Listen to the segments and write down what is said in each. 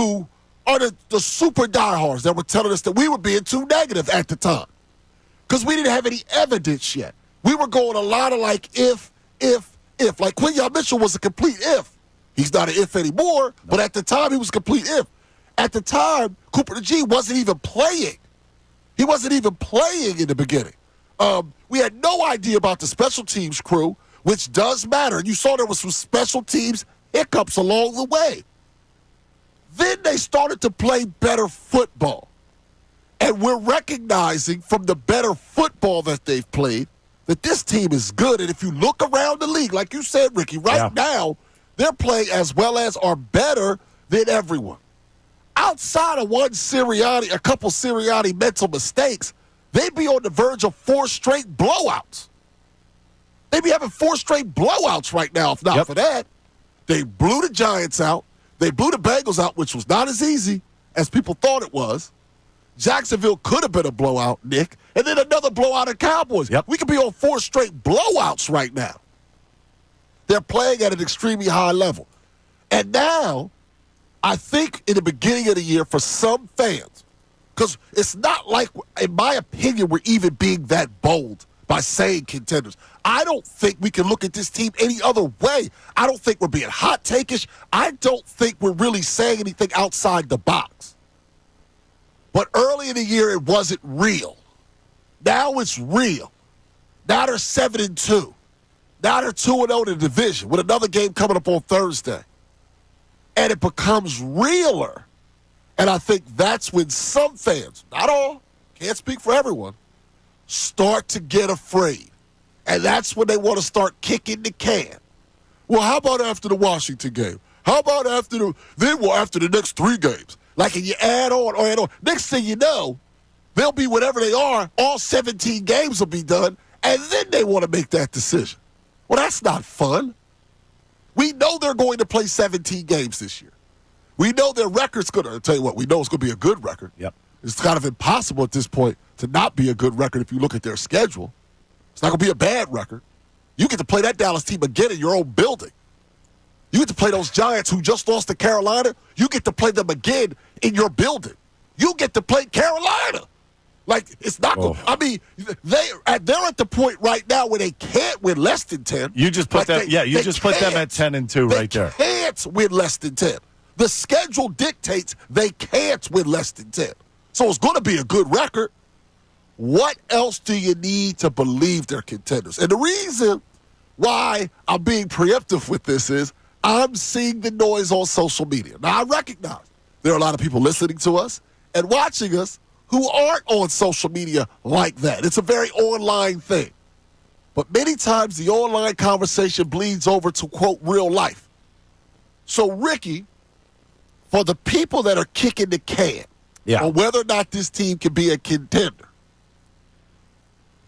who are the super diehards that were telling us that we were being too negative at the time because we didn't have any evidence yet. We were going a lot of like if. Like Quinyon Mitchell was a complete if. He's not an if anymore, but at the time he was a complete if. At the time, Cooper the G wasn't even playing. He wasn't even playing in the beginning. We had no idea about the special teams crew, which does matter. You saw there was some special teams hiccups along the way. Then they started to play better football. And we're recognizing from the better football that they've played that this team is good. And if you look around the league, like you said, Ricky, now, they're playing as well as or better than everyone. Outside of a couple Sirianni mental mistakes, they'd be on the verge of 4 straight blowouts. They'd be having 4 straight blowouts right now, if not for that. They blew the Giants out. They blew the Bengals out, which was not as easy as people thought it was. Jacksonville could have been a blowout, Nick. And then another blowout at Cowboys. We could be on 4 straight blowouts right now. They're playing at an extremely high level. And now, I think in the beginning of the year for some fans, because it's not like, in my opinion, we're even being that bold by saying contenders. I don't think we can look at this team any other way. I don't think we're being hot takeish. I don't think we're really saying anything outside the box. But early in the year, it wasn't real. Now it's real. Now they're 7-2. Now they're 2-0 in the division with another game coming up on Thursday. And it becomes realer. And I think that's when some fans, not all, can't speak for everyone, start to get afraid. And that's when they want to start kicking the can. Well, how about after the Washington game? How about after the next 3 games? Like, and you add on. Next thing you know, they'll be whatever they are. All 17 games will be done, and then they want to make that decision. Well, that's not fun. We know they're going to play 17 games this year. We know their record's going to, I'll tell you what, we know it's going to be a good record. It's kind of impossible at this point to not be a good record if you look at their schedule. It's not going to be a bad record. You get to play that Dallas team again in your own building. You get to play those Giants who just lost to Carolina. You get to play them again in your building. You get to play Carolina. Like, it's not going to, I mean, they're at the point right now where they can't win less than 10. You just put them, you just put them at 10-2 right there. They can't win less than 10. The schedule dictates they can't win less than 10. So it's going to be a good record. What else do you need to believe they're contenders? And the reason why I'm being preemptive with this is I'm seeing the noise on social media. Now, I recognize there are a lot of people listening to us and watching us who aren't on social media like that. It's a very online thing. But many times the online conversation bleeds over to, quote, real life. So, Ricky, for the people that are kicking the can on whether or not this team can be a contender,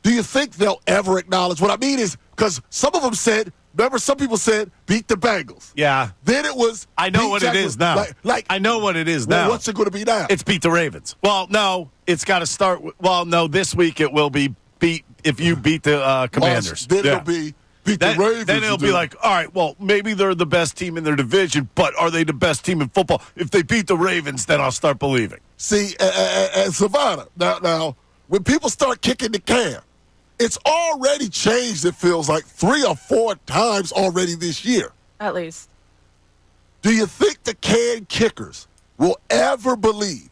do you think they'll ever acknowledge? What I mean is, because some of them said, remember, some people said, beat the Bengals. Yeah. Then it was, I know what it is now. I know what it is now. What's it going to be now? It's beat the Ravens. Well, no, it's got to start. No, this week it will be beat if you beat the Commanders. Then it'll be beat the Ravens. Then it'll be like, all right, well, maybe they're the best team in their division, but are they the best team in football? If they beat the Ravens, then I'll start believing. See, and Savannah, now, when people start kicking the can, it's already changed, it feels like, 3 or 4 times already this year. At least. Do you think the can kickers will ever believe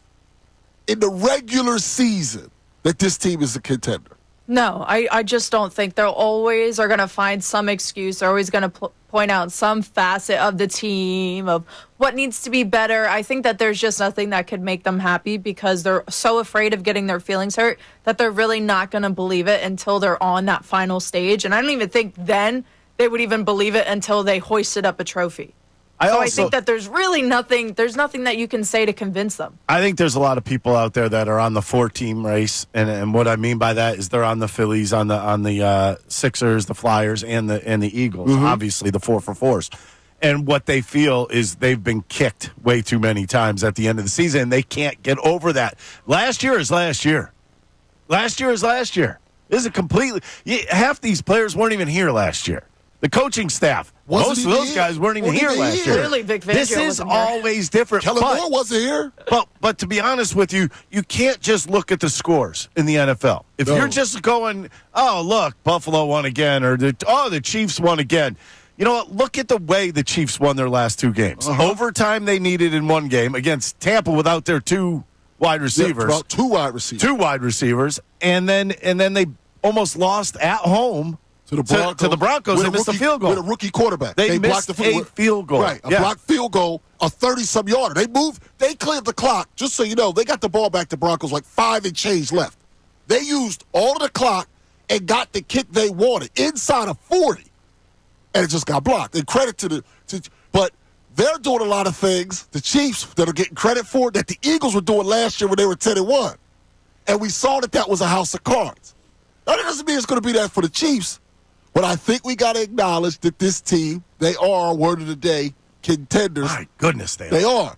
in the regular season that this team is a contender? No, I just don't think. They're always are going to find some excuse. They're always going to point out some facet of the team, of what needs to be better. I think that there's just nothing that could make them happy because they're so afraid of getting their feelings hurt that they're really not going to believe it until they're on that final stage. And I don't even think then they would even believe it until they hoisted up a trophy. I think that there's really nothing that you can say to convince them. I think there's a lot of people out there that are on the 4-team race, and what I mean by that is they're on the Phillies, on the Sixers, the Flyers, and the Eagles. Mm-hmm. Obviously, the 4-for-4s. And what they feel is they've been kicked way too many times at the end of the season, and they can't get over that. Last year is last year. Last year is last year. This is completely – half these players weren't even here last year. The coaching staff Most of those guys weren't even here last year. Clearly, Vic Fangio This is wasn't here. always different. Kellen Moore wasn't here. But to be honest with you, you can't just look at the scores in the NFL. If you're just going, oh, look, Buffalo won again, or the Chiefs won again. You know what? Look at the way the Chiefs won their last two games. Overtime they needed in one game against Tampa without their two wide receivers. Yeah, about two wide receivers. Two wide receivers. And then they almost lost at home to the Broncos. They missed a field goal. With a rookie quarterback. They missed a field goal. Right, a blocked field goal, a 30-some yarder. They cleared the clock. Just so you know, they got the ball back to Broncos like 5 and change left. They used all of the clock and got the kick they wanted inside of 40. And it just got blocked. And credit but they're doing a lot of things, the Chiefs, that are getting credit for that the Eagles were doing last year when they were 10-1. And we saw that was a house of cards. Now, that doesn't mean it's going to be that for the Chiefs. But I think we got to acknowledge that this team, they are, word of the day, contenders. My goodness, they are.